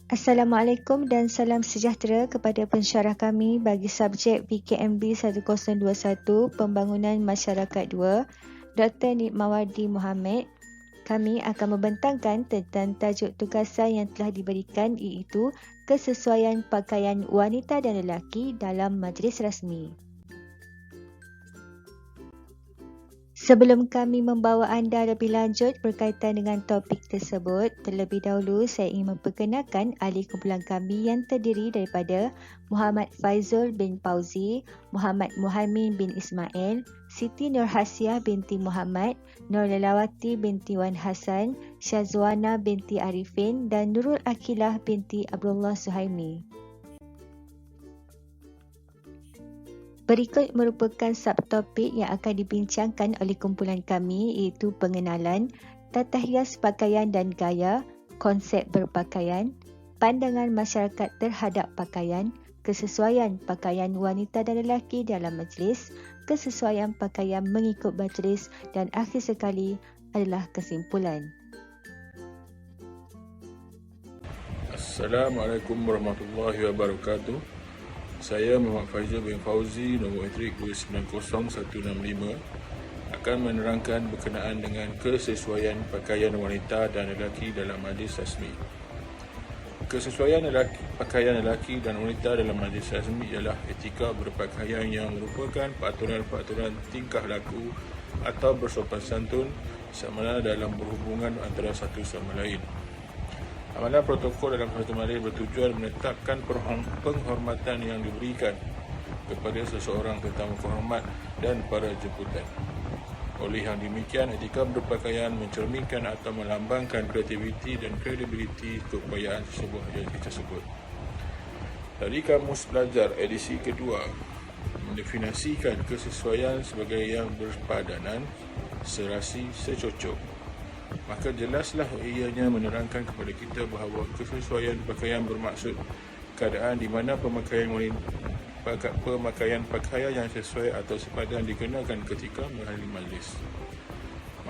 Assalamualaikum dan salam sejahtera kepada pensyarah kami bagi subjek PKMB 1021 Pembangunan Masyarakat 2, Dr. Nidmawati Mohamad. Kami akan membentangkan tentang tajuk tugasan yang telah diberikan, iaitu kesesuaian pakaian wanita dan lelaki dalam majlis rasmi. Sebelum kami membawa anda lebih lanjut berkaitan dengan topik tersebut, terlebih dahulu saya ingin memperkenalkan ahli kumpulan kami yang terdiri daripada Muhammad Faizul bin Fauzi, Muhammad Muhaimin bin Ismail, Siti Nurhasiah binti Muhammad, Nur Lelawati binti Wan Hasan, Syazwana binti Arifin dan Nurul Akilah binti Abdullah Suhaimi. Berikut merupakan subtopik yang akan dibincangkan oleh kumpulan kami, iaitu pengenalan, tata hias pakaian dan gaya, konsep berpakaian, pandangan masyarakat terhadap pakaian, kesesuaian pakaian wanita dan lelaki dalam majlis, kesesuaian pakaian mengikut majlis dan akhir sekali adalah kesimpulan. Assalamualaikum warahmatullahi wabarakatuh. Saya Muhammad Faizul bin Fauzi, nombor matrik 290165, akan menerangkan berkenaan dengan kesesuaian pakaian wanita dan lelaki dalam majlis rasmi. Kesesuaian pakaian lelaki dan wanita dalam majlis rasmi ialah etika berpakaian yang merupakan peraturan-peraturan tingkah laku atau bersopan santun sama ada dalam berhubungan antara satu sama lain. Amalan protokol dalam satu majlis bertujuan menetapkan penghormatan yang diberikan kepada seseorang tetamu kehormat dan para jemputan. Oleh yang demikian, etika berpakaian mencerminkan atau melambangkan kreativiti dan kredibiliti keupayaan sebuah agensi tersebut. Dari Kamus Belajar edisi kedua mendefinisikan kesesuaian sebagai yang berpadanan, serasi, secocok. Maka jelaslah ianya menerangkan kepada kita bahawa kesesuaian pakaian bermaksud keadaan di mana pemakaian pakaian yang sesuai atau sepadan dikenakan ketika menghadiri majlis.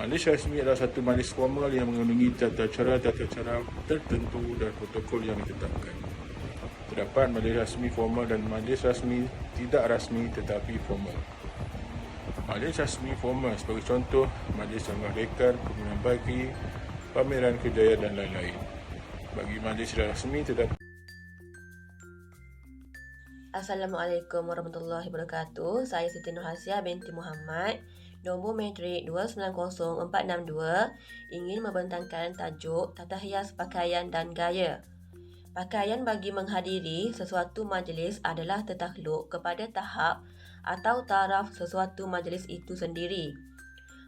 Majlis rasmi adalah satu majlis formal yang mengandungi tata cara tertentu dan protokol yang ditetapkan. Terdapat majlis rasmi formal dan majlis rasmi tidak rasmi tetapi formal. Majlis rasmi formal sebagai contoh, majlis sanggah dekar, pemilihan bagi, pameran kejayaan dan lain-lain. Bagi majlis rasmi terdapat. Assalamualaikum warahmatullahi wabarakatuh. Saya Siti Nurhasiah binti Muhammad, nombor matrik 290462, ingin membentangkan tajuk tata hias pakaian dan gaya. Pakaian bagi menghadiri sesuatu majlis adalah tertakluk kepada tahap atau taraf sesuatu majlis itu sendiri.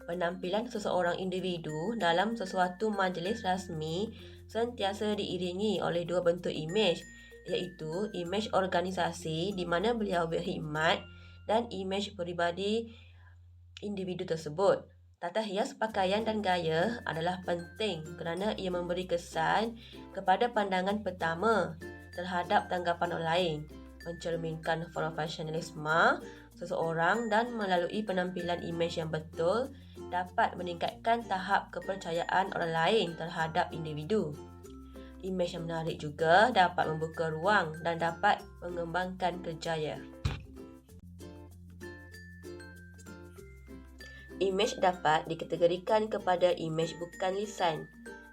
Penampilan seseorang individu dalam sesuatu majlis rasmi sentiasa diiringi oleh dua bentuk imej, iaitu imej organisasi di mana beliau berkhidmat dan imej peribadi individu tersebut. Tata hias pakaian dan gaya adalah penting kerana ia memberi kesan kepada pandangan pertama terhadap tanggapan orang lain, mencerminkan profesionalisme seseorang dan melalui penampilan imej yang betul dapat meningkatkan tahap kepercayaan orang lain terhadap individu. Imej yang menarik juga dapat membuka ruang dan dapat mengembangkan kerjaya. Imej dapat dikategorikan kepada imej bukan lisan.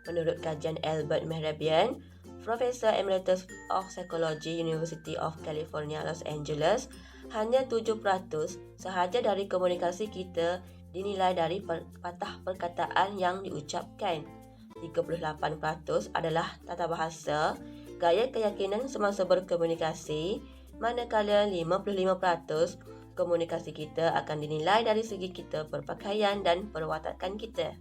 Menurut kajian Albert Mehrabian, Profesor Emeritus of Psychology, University of California, Los Angeles, hanya 7% sahaja dari komunikasi kita dinilai dari patah perkataan yang diucapkan. 38% adalah tata bahasa, gaya keyakinan semasa berkomunikasi, manakala 55% komunikasi kita akan dinilai dari segi kita berpakaian dan perwatakan kita.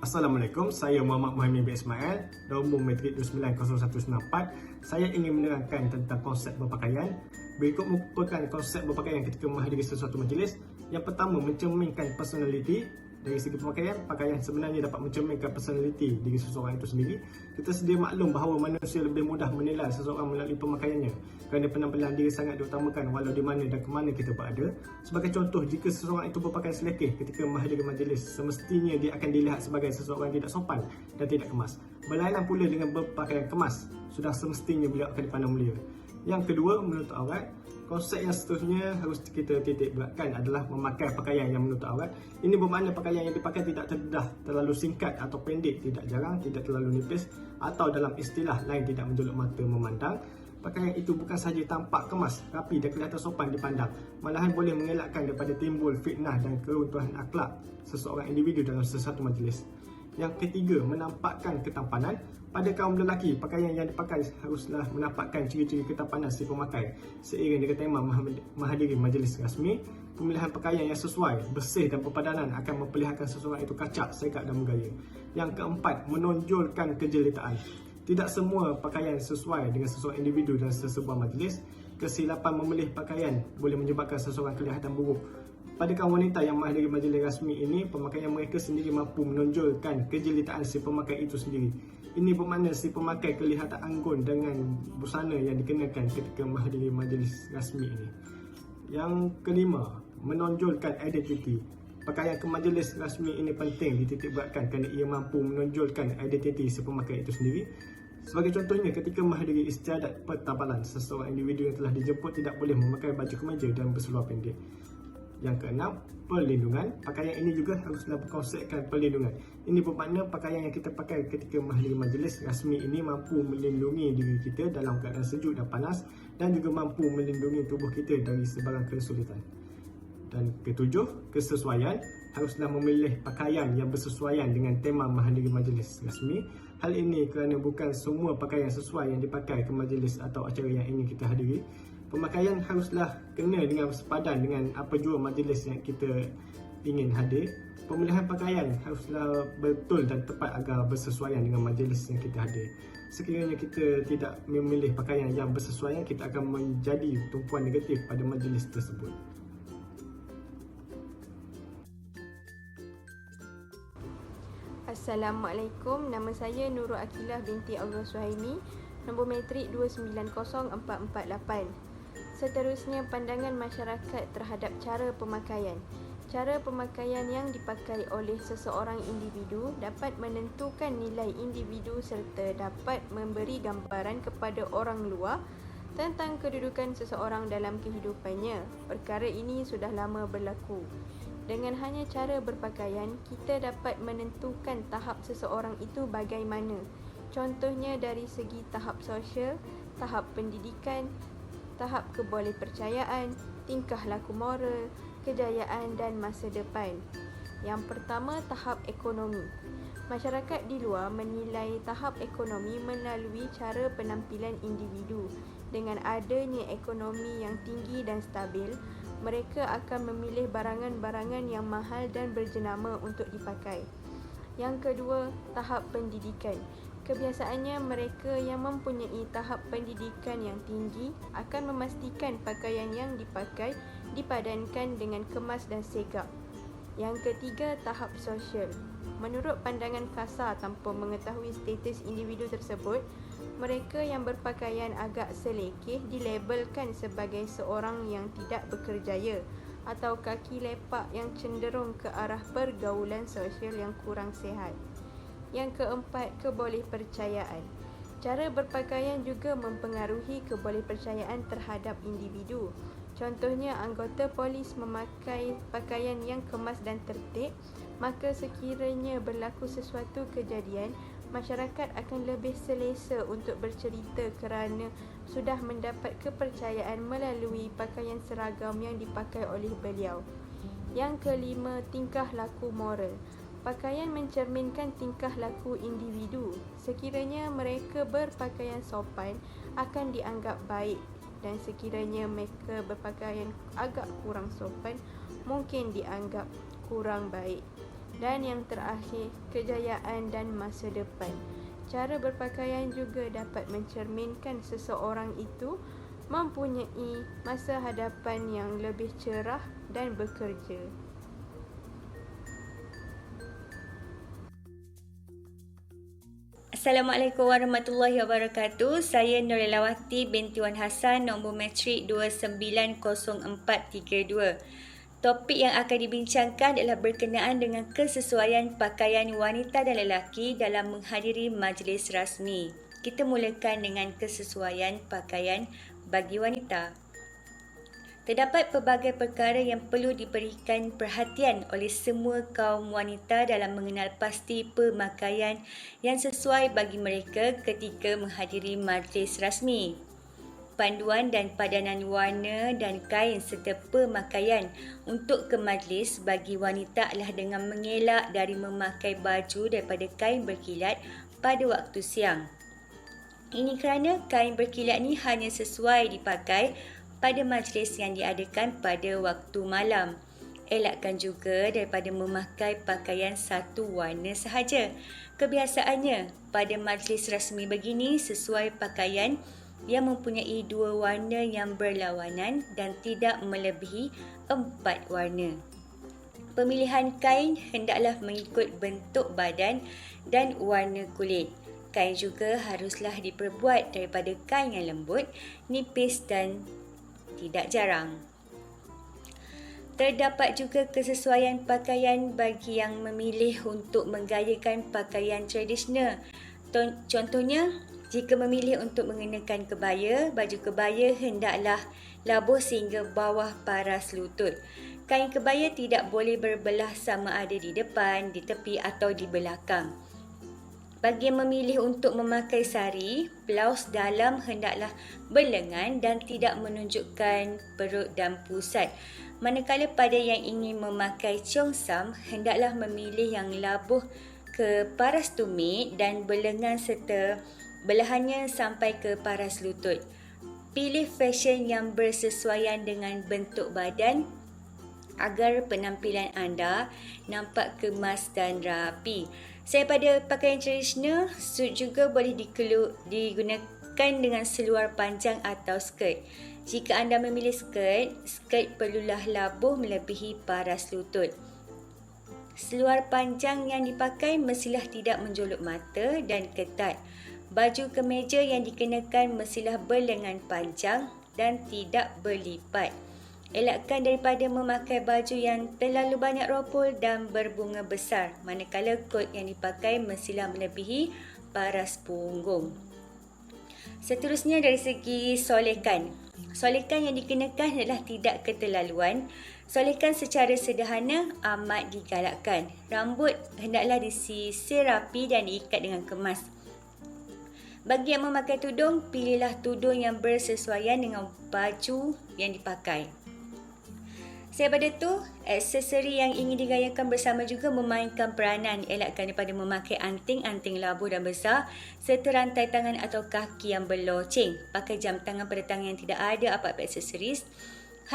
Assalamualaikum, saya Muhammad Muhaimin bin Ismail, nombor matrik 290194. Saya ingin menerangkan tentang konsep berpakaian. Berikut merupakan konsep berpakaian ketika menghadiri sesuatu majlis. Yang pertama, mencerminkan personaliti. Dari segi pemakaian, pakaian sebenarnya dapat mencerminkan personaliti diri seseorang itu sendiri. Kita sedia maklum bahawa manusia lebih mudah menilai seseorang melalui pemakaiannya kerana penampilan diri sangat diutamakan walau di mana dan ke mana kita berada. Sebagai contoh, jika seseorang itu berpakaian selekeh ketika menghadiri majlis, semestinya dia akan dilihat sebagai seseorang yang tidak sopan dan tidak kemas. Berlainan pula dengan berpakaian kemas, sudah semestinya beliau akan dipandang mulia. Yang kedua, menutup aurat. Konsep yang seterusnya harus kita titik beratkan adalah memakai pakaian yang menutup aurat. Ini bermakna pakaian yang dipakai tidak terdedah, terlalu singkat atau pendek, tidak jarang, tidak terlalu nipis, atau dalam istilah lain tidak menjolok mata memandang. Pakaian itu bukan sahaja tampak kemas, rapi dan kelihatan sopan dipandang, malahan boleh mengelakkan daripada timbul fitnah dan keruntuhan akhlak seseorang individu dalam sesuatu majlis. Yang ketiga, menampakkan ketampanan. Pada kaum lelaki, pakaian yang dipakai haruslah menampakkan ciri-ciri ketampanan si pemakai. Seiring dengan tema menghadiri majlis rasmi, pemilihan pakaian yang sesuai, bersih dan berpadanan akan memperlihatkan seseorang itu kacak, sekat dan bergaya. Yang keempat, menonjolkan kejelitaan. Tidak semua pakaian sesuai dengan seseorang individu dan sesebuah majlis. Kesilapan memilih pakaian boleh menyebabkan seseorang kelihatan buruk. Pada kaum wanita yang menghadiri majlis rasmi ini, pemakaian mereka sendiri mampu menonjolkan kejelitaan si pemakai itu sendiri. Ini bermakna si pemakai kelihatan anggun dengan busana yang dikenakan ketika menghadiri majlis rasmi ini. Yang kelima, menonjolkan identiti. Pakaian ke majlis rasmi ini penting dititikberatkan kerana ia mampu menonjolkan identiti si pemakai itu sendiri. Sebagai contohnya, ketika menghadiri istiadat pertabalan, seseorang individu yang telah dijemput tidak boleh memakai baju kemeja dan berseluar pendek. Yang keenam, perlindungan. Pakaian ini juga haruslah berkonsepkan perlindungan. Ini bermakna pakaian yang kita pakai ketika menghadiri majlis rasmi ini mampu melindungi diri kita dalam keadaan sejuk dan panas, dan juga mampu melindungi tubuh kita dari sebarang kesulitan. Dan ketujuh, kesesuaian. Haruslah memilih pakaian yang bersesuaian dengan tema menghadiri majlis rasmi. Hal ini kerana bukan semua pakaian sesuai yang dipakai ke majlis atau acara yang ingin kita hadiri. Pemakaian haruslah kena dengan sepadan dengan apa jua majlis yang kita ingin hadir. Pemilihan pakaian haruslah betul dan tepat agar bersesuaian dengan majlis yang kita hadir. Sekiranya kita tidak memilih pakaian yang bersesuaian, kita akan menjadi tumpuan negatif pada majlis tersebut. Assalamualaikum, nama saya Nurul Akilah binti Allah Suhaimi, nombor metrik 290448. Seterusnya, pandangan masyarakat terhadap cara pemakaian. Cara pemakaian yang dipakai oleh seseorang individu dapat menentukan nilai individu serta dapat memberi gambaran kepada orang luar tentang kedudukan seseorang dalam kehidupannya. Perkara ini sudah lama berlaku. Dengan hanya cara berpakaian, kita dapat menentukan tahap seseorang itu bagaimana. Contohnya dari segi tahap sosial, tahap pendidikan, tahap kebolehpercayaan, tingkah laku moral, kejayaan dan masa depan. Yang pertama, tahap ekonomi. Masyarakat di luar menilai tahap ekonomi melalui cara penampilan individu. Dengan adanya ekonomi yang tinggi dan stabil, mereka akan memilih barangan-barangan yang mahal dan berjenama untuk dipakai. Yang kedua, tahap pendidikan. Kebiasaannya mereka yang mempunyai tahap pendidikan yang tinggi akan memastikan pakaian yang dipakai dipadankan dengan kemas dan segap. Yang ketiga, tahap sosial. Menurut pandangan kasar tanpa mengetahui status individu tersebut, mereka yang berpakaian agak selekeh dilabelkan sebagai seorang yang tidak berkerjaya atau kaki lepak yang cenderung ke arah pergaulan sosial yang kurang sihat. Yang keempat, kebolehpercayaan. Cara berpakaian juga mempengaruhi kebolehpercayaan terhadap individu. Contohnya, anggota polis memakai pakaian yang kemas dan tertib, maka sekiranya berlaku sesuatu kejadian, masyarakat akan lebih selesa untuk bercerita kerana sudah mendapat kepercayaan melalui pakaian seragam yang dipakai oleh beliau. Yang kelima, tingkah laku moral. Pakaian mencerminkan tingkah laku individu. Sekiranya mereka berpakaian sopan, akan dianggap baik, dan sekiranya mereka berpakaian agak kurang sopan, mungkin dianggap kurang baik. Dan yang terakhir, kejayaan dan masa depan. Cara berpakaian juga dapat mencerminkan seseorang itu mempunyai masa hadapan yang lebih cerah dan bekerja. Assalamualaikum warahmatullahi wabarakatuh. Saya Nurelawati binti Wan Hassan, nombor matrik 290432. Topik yang akan dibincangkan adalah berkenaan dengan kesesuaian pakaian wanita dan lelaki dalam menghadiri majlis rasmi. Kita mulakan dengan kesesuaian pakaian bagi wanita. Terdapat pelbagai perkara yang perlu diberikan perhatian oleh semua kaum wanita dalam mengenal pasti pemakaian yang sesuai bagi mereka ketika menghadiri majlis rasmi. Panduan dan padanan warna dan kain serta pemakaian untuk ke majlis bagi wanita adalah dengan mengelak dari memakai baju daripada kain berkilat pada waktu siang. Ini kerana kain berkilat ni hanya sesuai dipakai pada majlis yang diadakan pada waktu malam. Elakkan juga daripada memakai pakaian satu warna sahaja. Kebiasaannya, pada majlis rasmi begini sesuai pakaian yang mempunyai dua warna yang berlawanan dan tidak melebihi 4 warna. Pemilihan kain hendaklah mengikut bentuk badan dan warna kulit. Kain juga haruslah diperbuat daripada kain yang lembut, nipis dan tidak jarang. Terdapat juga kesesuaian pakaian bagi yang memilih untuk menggayakan pakaian tradisional. Contohnya, jika memilih untuk mengenakan kebaya, baju kebaya hendaklah labuh sehingga bawah paras lutut. Kain kebaya tidak boleh berbelah sama ada di depan, di tepi atau di belakang. Bagi yang memilih untuk memakai sari, blaus dalam hendaklah berlengan dan tidak menunjukkan perut dan pusat. Manakala pada yang ingin memakai cheongsam, hendaklah memilih yang labuh ke paras tumit dan berlengan serta belahannya sampai ke paras lutut. Pilih fashion yang bersesuaian dengan bentuk badan agar penampilan anda nampak kemas dan rapi. Selain pada pakaian tradisional, suit juga boleh digunakan dengan seluar panjang atau skirt. Jika anda memilih skirt perlulah labuh melebihi paras lutut. Seluar panjang yang dipakai mestilah tidak menjolok mata dan ketat. Baju kemeja yang dikenakan mestilah berlengan panjang dan tidak berlipat. Elakkan daripada memakai baju yang terlalu banyak ropol dan berbunga besar, manakala kot yang dipakai mestilah melebihi paras punggung. Seterusnya dari segi solekan. Solekan yang dikenakan adalah tidak keterlaluan. Solekan secara sederhana amat digalakkan. Rambut hendaklah disisir rapi dan diikat dengan kemas. Bagi yang memakai tudung, pilihlah tudung yang bersesuaian dengan baju yang dipakai. Selain pada itu, aksesori yang ingin digayakan bersama juga memainkan peranan. Elakkan daripada memakai anting-anting labuh dan besar serta rantai tangan atau kaki yang berloceng. Pakai jam tangan pada tangan yang tidak ada apa-apa aksesoris.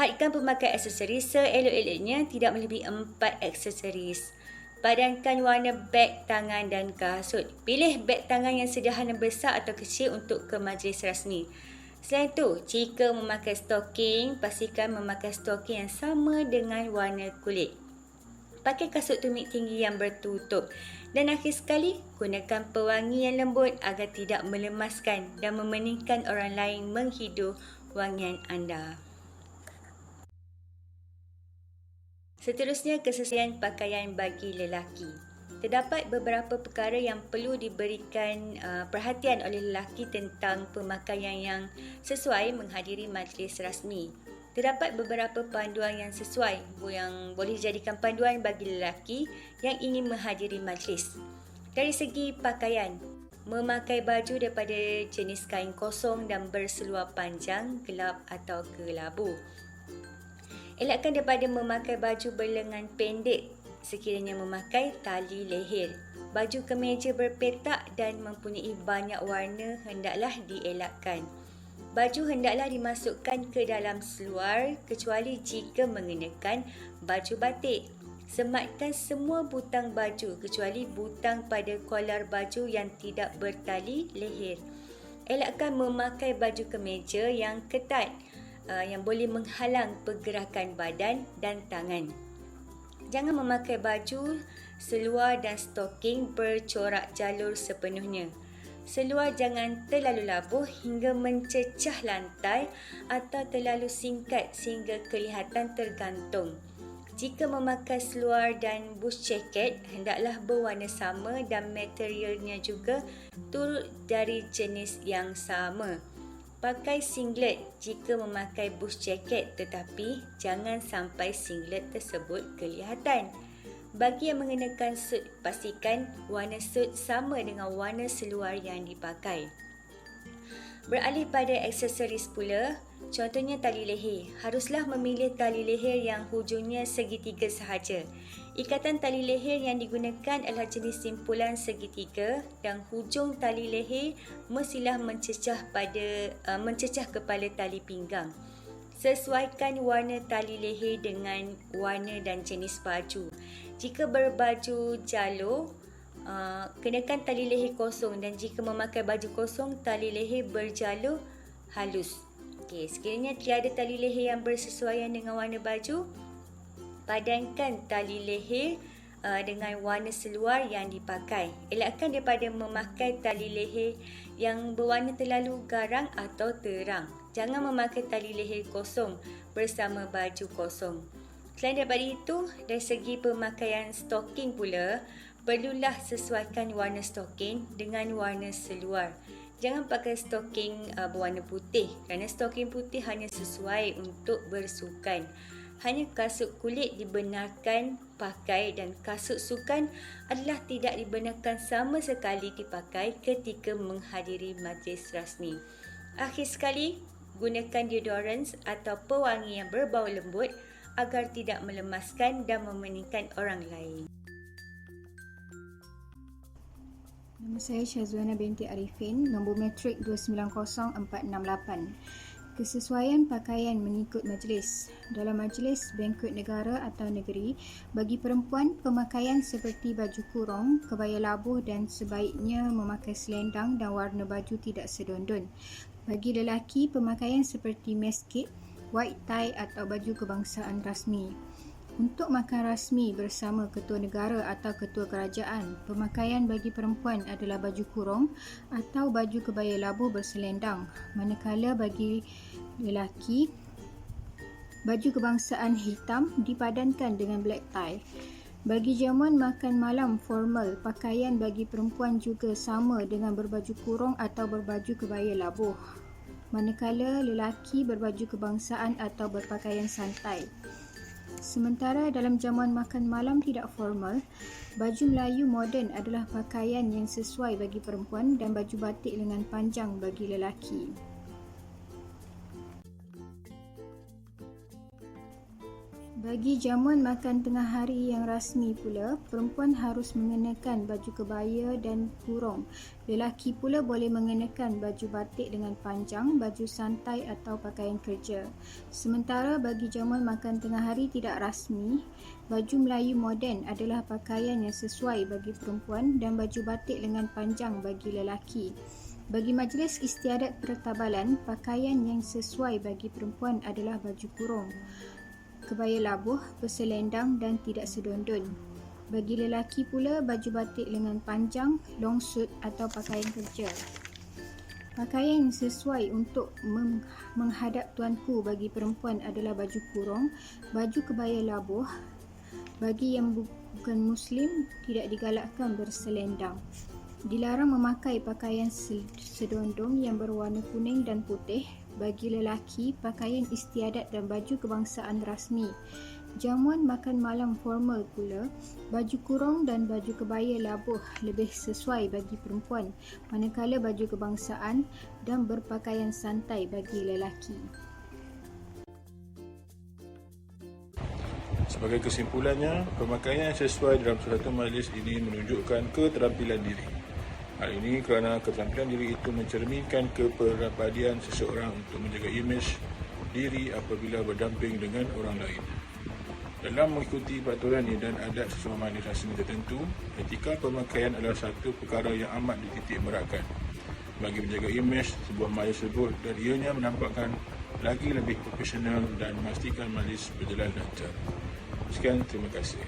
Hadkan pemakai aksesoris seelok-eloknya tidak melebihi 4 aksesoris. Padankan warna beg tangan dan kasut. Pilih beg tangan yang sederhana besar atau kecil untuk ke majlis rasmi. Selain itu, jika memakai stoking, pastikan memakai stoking yang sama dengan warna kulit. Pakai kasut tumit tinggi yang bertutup. Dan akhir sekali, gunakan pewangi yang lembut agar tidak melemaskan dan memeningkan orang lain menghidu wangian anda. Seterusnya, kesesuaian pakaian bagi lelaki. Terdapat beberapa perkara yang perlu diberikan perhatian oleh lelaki tentang pemakaian yang sesuai menghadiri majlis rasmi. Terdapat beberapa panduan yang sesuai yang boleh dijadikan panduan bagi lelaki yang ingin menghadiri majlis. Dari segi pakaian, memakai baju daripada jenis kain kosong dan berseluar panjang, gelap atau kelabu. Elakkan daripada memakai baju berlengan pendek sekiranya memakai tali leher. Baju kemeja berpetak dan mempunyai banyak warna hendaklah dielakkan. Baju hendaklah dimasukkan ke dalam seluar kecuali jika mengenakan baju batik. Sematkan semua butang baju kecuali butang pada kolar baju yang tidak bertali leher. Elakkan memakai baju kemeja yang ketat yang boleh menghalang pergerakan badan dan tangan. Jangan memakai baju, seluar dan stoking bercorak jalur sepenuhnya. Seluar jangan terlalu labuh hingga mencecah lantai atau terlalu singkat sehingga kelihatan tergantung. Jika memakai seluar dan bush jacket, hendaklah berwarna sama dan materialnya juga turut dari jenis yang sama. Pakai singlet jika memakai bush jacket, tetapi jangan sampai singlet tersebut kelihatan. Bagi yang mengenakan suit, pastikan warna suit sama dengan warna seluar yang dipakai. Beralih pada aksesoris pula, contohnya tali leher. Haruslah memilih tali leher yang hujungnya segitiga sahaja. Ikatan tali leher yang digunakan adalah jenis simpulan segitiga dan hujung tali leher mestilah mencecah kepala tali pinggang. Sesuaikan warna tali leher dengan warna dan jenis baju. Jika berbaju jalur, kenakan tali leher kosong, dan jika memakai baju kosong, tali leher berjalur halus. Sekiranya tiada tali leher yang bersesuaian dengan warna baju, padankan tali leher dengan warna seluar yang dipakai. Elakkan daripada memakai tali leher yang berwarna terlalu garang atau terang. Jangan memakai tali leher kosong bersama baju kosong. Selain daripada itu, dari segi pemakaian stoking pula, perlulah sesuaikan warna stoking dengan warna seluar. Jangan pakai stoking berwarna putih kerana stoking putih hanya sesuai untuk bersukan. Hanya kasut kulit dibenarkan pakai dan kasut sukan adalah tidak dibenarkan sama sekali dipakai ketika menghadiri majlis rasmi. Akhir sekali, gunakan deodorant atau pewangi yang berbau lembut agar tidak melemaskan dan memeningkan orang lain. Nama saya Syazwana binti Arifin, nombor matrik 290468. Kesesuaian pakaian mengikut majlis. Dalam majlis, bankuet negara atau negeri, bagi perempuan, pemakaian seperti baju kurung, kebaya labuh dan sebaiknya memakai selendang dan warna baju tidak sedondon. Bagi lelaki, pemakaian seperti masket, white tie atau baju kebangsaan rasmi. Untuk makan rasmi bersama ketua negara atau ketua kerajaan, pemakaian bagi perempuan adalah baju kurung atau baju kebaya labuh berselendang. Manakala bagi lelaki, baju kebangsaan hitam dipadankan dengan black tie. Bagi jamuan makan malam formal, pakaian bagi perempuan juga sama dengan berbaju kurung atau berbaju kebaya labuh. Manakala lelaki berbaju kebangsaan atau berpakaian santai. Sementara dalam jamuan makan malam tidak formal, baju Melayu moden adalah pakaian yang sesuai bagi perempuan dan baju batik lengan panjang bagi lelaki. Bagi jamuan makan tengah hari yang rasmi pula, perempuan harus mengenakan baju kebaya dan kurung. Lelaki pula boleh mengenakan baju batik dengan panjang, baju santai atau pakaian kerja. Sementara bagi jamuan makan tengah hari tidak rasmi, baju Melayu moden adalah pakaian yang sesuai bagi perempuan dan baju batik lengan panjang bagi lelaki. Bagi majlis istiadat pertabalan, pakaian yang sesuai bagi perempuan adalah baju kurung, kebaya labuh, berselendang dan tidak sedondon. Bagi lelaki pula, baju batik lengan panjang, long suit atau pakaian kerja. Pakaian yang sesuai untuk menghadap tuanku bagi perempuan adalah baju kurung, baju kebaya labuh. Bagi yang bukan Muslim, tidak digalakkan berselendang. Dilarang memakai pakaian sedondong yang berwarna kuning dan putih. Bagi lelaki, pakaian istiadat dan baju kebangsaan rasmi. Jamuan makan malam formal pula, baju kurung dan baju kebaya labuh lebih sesuai bagi perempuan, manakala baju kebangsaan dan berpakaian santai bagi lelaki. Sebagai kesimpulannya, pemakaian yang sesuai dalam suatu majlis ini menunjukkan keterampilan diri. Hal ini kerana keterampilan diri itu mencerminkan kepribadian seseorang untuk menjaga imej diri apabila berdamping dengan orang lain. Dalam mengikuti peraturan ini dan adat sesuai majlis rasmi tertentu, etika pemakaian adalah satu perkara yang amat dititik beratkan bagi menjaga imej sebuah majlis tersebut dan ianya menampakkan lagi lebih profesional dan memastikan majlis berjalan lancar. Sekian, terima kasih.